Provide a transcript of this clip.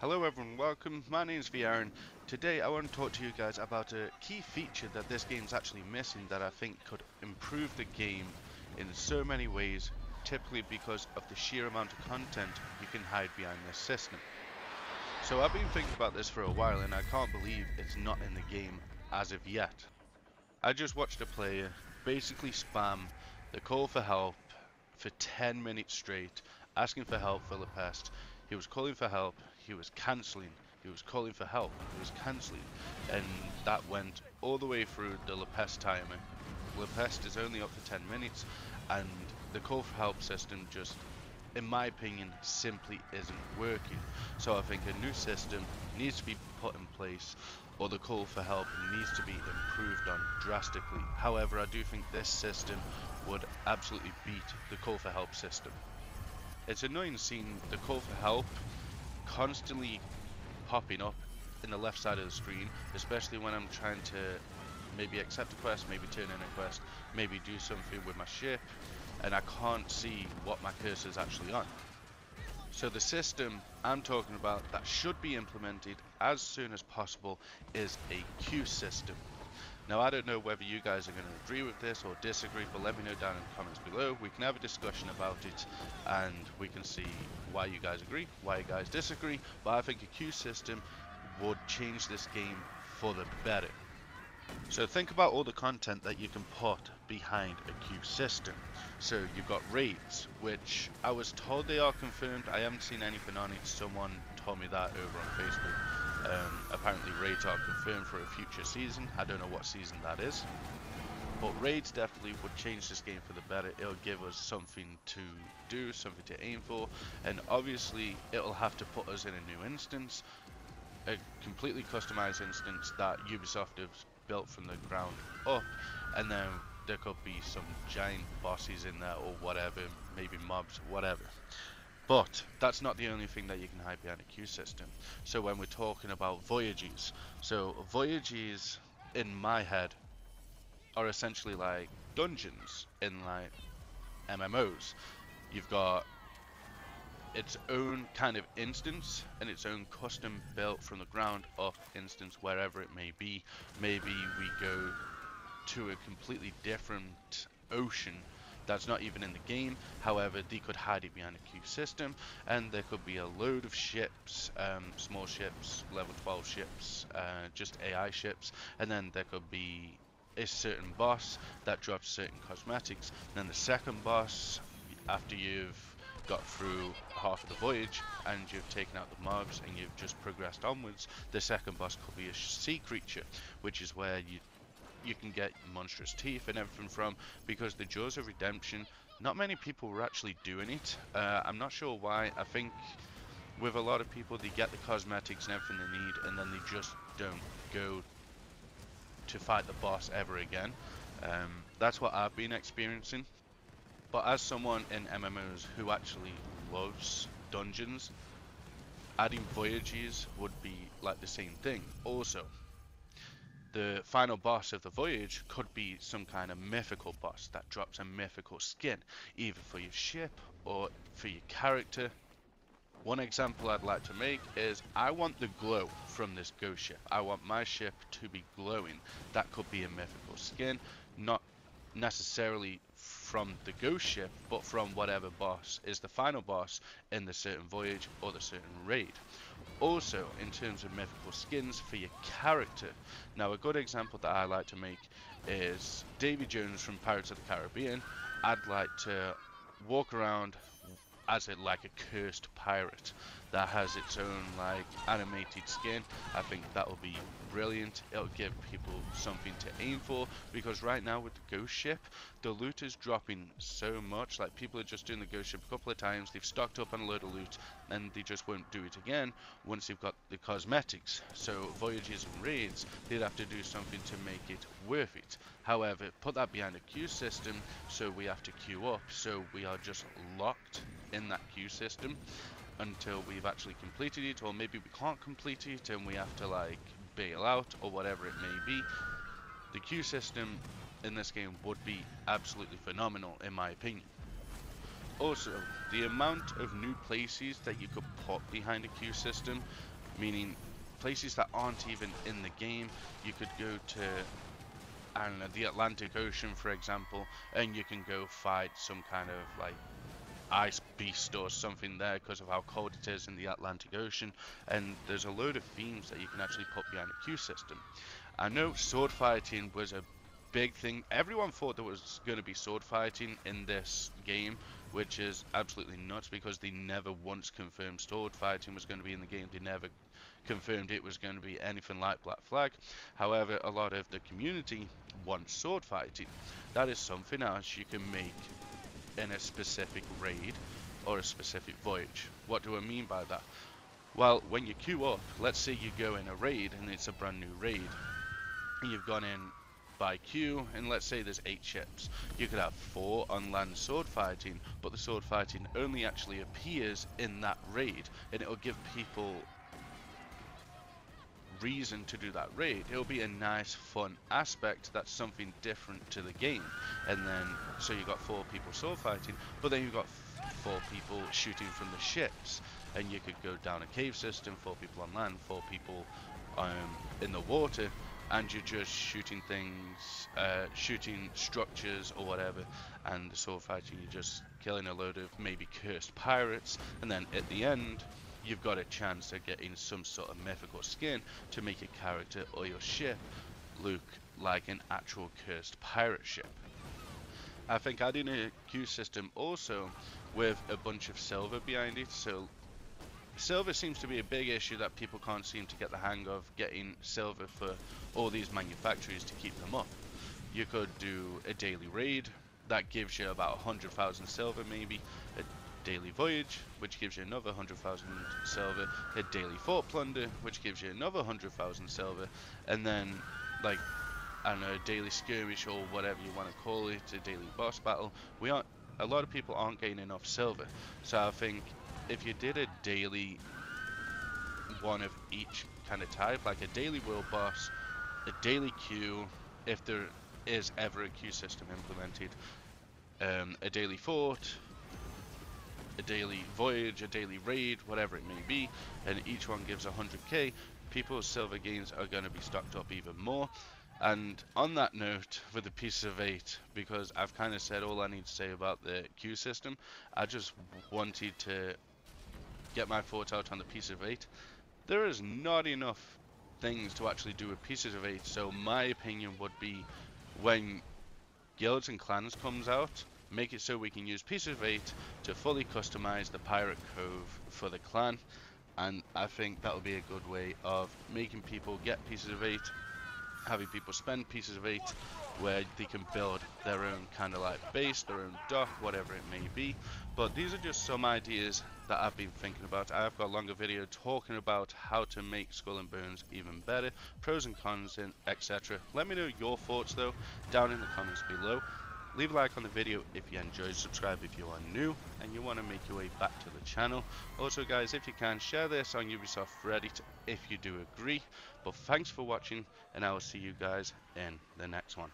Hello everyone, welcome. My name is VAaron. Today I want to talk to you guys about a key feature that this game is actually missing that I think could improve the game in so many ways, typically because of the sheer amount of content you can hide behind this system. So I've been thinking about this for a while and I can't believe it's not in the game as of yet. I just watched a player basically spam the call for help for 10 minutes straight, asking for help for Lepest. He was calling for help, he was cancelling, he was calling for help, he was cancelling, and that went all the way through the Lepest timer. Lepest is only up for 10 minutes, and the call for help system just, in my opinion, simply isn't working. So I think a new system needs to be put in place, or the call for help needs to be improved on drastically. However, I do think this system would absolutely beat the call for help system. It's annoying seeing the call for help constantly popping up in the left side of the screen, especially when I'm trying to maybe accept a quest, maybe turn in a quest, maybe do something with my ship, and I can't see what my cursor is actually on. So the system I'm talking about that should be implemented as soon as possible is a queue system. Now I don't know whether you guys are going to agree with this or disagree, but let me know down in the comments below. We can have a discussion about it and we can see why you guys agree, why you guys disagree, but I think a queue system would change this game for the better. So think about all the content that you can put behind a queue system. So you've got raids, which I was told they are confirmed. I haven't seen anything on it. Someone told me that over on Facebook. Apparently raids are confirmed for a future season. I don't know what season that is. But raids definitely would change this game for the better. It'll give us something to do, something to aim for. And obviously it'll have to put us in a new instance. A completely customized instance that Ubisoft has built from the ground up, and then there could be some giant bosses in there or whatever, maybe mobs, whatever. But that's not the only thing that you can hide behind a queue system. So when we're talking about voyages, so voyages in my head are essentially like dungeons in like MMOs. You've got its own kind of instance and its own custom built from the ground up instance wherever it may be. Maybe we go to a completely different ocean that's not even in the game, however they could hide it behind a queue system, and there could be a load of ships, small ships, level 12 ships, just AI ships, and then there could be a certain boss that drops certain cosmetics, and then the second boss, after you've got through half of the voyage and you've taken out the mobs and you've just progressed onwards, the second boss could be a sea creature, which is where you can get monstrous teeth and everything from, because the Jaws of Redemption, not many people were actually doing it. I'm not sure why. I think with a lot of people they get the cosmetics and everything they need and then they just don't go to fight the boss ever again. That's what I've been experiencing. But as someone in MMOs who actually loves dungeons, adding voyages would be like the same thing. Also, the final boss of the voyage could be some kind of mythical boss that drops a mythical skin, either for your ship or for your character. One example I'd like to make is I want the glow from this ghost ship. I want my ship to be glowing. That could be a mythical skin, not necessarily from the ghost ship, but from whatever boss is the final boss in the certain voyage or the certain raid. Also, in terms of mythical skins for your character, now a good example that I like to make is Davy Jones from Pirates of the Caribbean. I'd like to walk around as it like a cursed pirate that has its own like animated skin. I think that will be brilliant. It'll give people something to aim for, because right now with the ghost ship the loot is dropping so much. Like people are just doing the ghost ship a couple of times, they've stocked up on a load of loot and they just won't do it again once they've got the cosmetics. So voyages and raids, they'd have to do something to make it worth it. However, put that behind a queue system, so we have to queue up, so we are just locked in that queue system until we've actually completed it, or maybe we can't complete it and we have to like bail out or whatever it may be. The queue system in this game would be absolutely phenomenal in my opinion. Also, the amount of new places that you could put behind a queue system meaning places that aren't even in the game. You could go to, I don't know, the Atlantic Ocean, for example, and you can go fight some kind of like ice beast or something there because of how cold it is in the Atlantic Ocean. And there's a load of themes that you can actually put behind a queue system. I know sword fighting was a big thing. Everyone thought there was going to be sword fighting in this game, which is absolutely nuts because they never once confirmed sword fighting was going to be in the game. They never confirmed it was going to be anything like Black Flag. However, a lot of the community wants sword fighting. That is something else you can make in a specific raid or a specific voyage. What do I mean by that? Well, when you queue up, let's say you go in a raid and it's a brand new raid, and you've gone in by queue, and let's say there's 8 ships. You could have 4 on land sword fighting, but the sword fighting only actually appears in that raid, and it'll give people reason to do that raid. It'll be a nice fun aspect that's something different to the game. And then so you got 4 people sword fighting, but then you've got 4 people shooting from the ships, and you could go down a cave system, 4 people on land, 4 people in the water, and you're just shooting things, shooting structures or whatever. And the sword fighting, you're just killing a load of maybe cursed pirates, and then at the end you've got a chance of getting some sort of mythical skin to make your character or your ship look like an actual cursed pirate ship. I think adding a queue system also with a bunch of silver behind it. So silver seems to be a big issue that people can't seem to get the hang of, getting silver for all these manufacturers to keep them up. You could do a daily raid that gives you about 100,000 silver, maybe a daily voyage, which gives you another 100,000 silver, a daily fort plunder, which gives you another 100,000 silver, and then, like, I don't know, a daily skirmish or whatever you want to call it, a daily boss battle. A lot of people aren't getting enough silver, so I think if you did a daily one of each kind of type, like a daily world boss, a daily queue, if there is ever a queue system implemented, a daily fort, a daily voyage, a daily raid, whatever it may be, and each one gives 100k, people's silver gains are going to be stocked up even more. And on that note, with the Pieces of 8, because I've kind of said all I need to say about the queue system, I just wanted to get my thoughts out on the Pieces of 8. There is not enough things to actually do with Pieces of 8, so my opinion would be, when Guilds and Clans comes out, make it so we can use Pieces of 8 to fully customize the Pirate Cove for the clan. And I think that will be a good way of making people get Pieces of 8, having people spend Pieces of 8, where they can build their own kind of like base, their own dock, whatever it may be. But these are just some ideas that I've been thinking about. I've got a longer video talking about how to make Skull and Bones even better, pros and cons, and etc. Let me know your thoughts though down in the comments below. Leave a like on the video if you enjoyed, subscribe if you are new and you want to make your way back to the channel. Also guys, if you can, share this on Ubisoft Reddit if you do agree. But thanks for watching, and I will see you guys in the next one.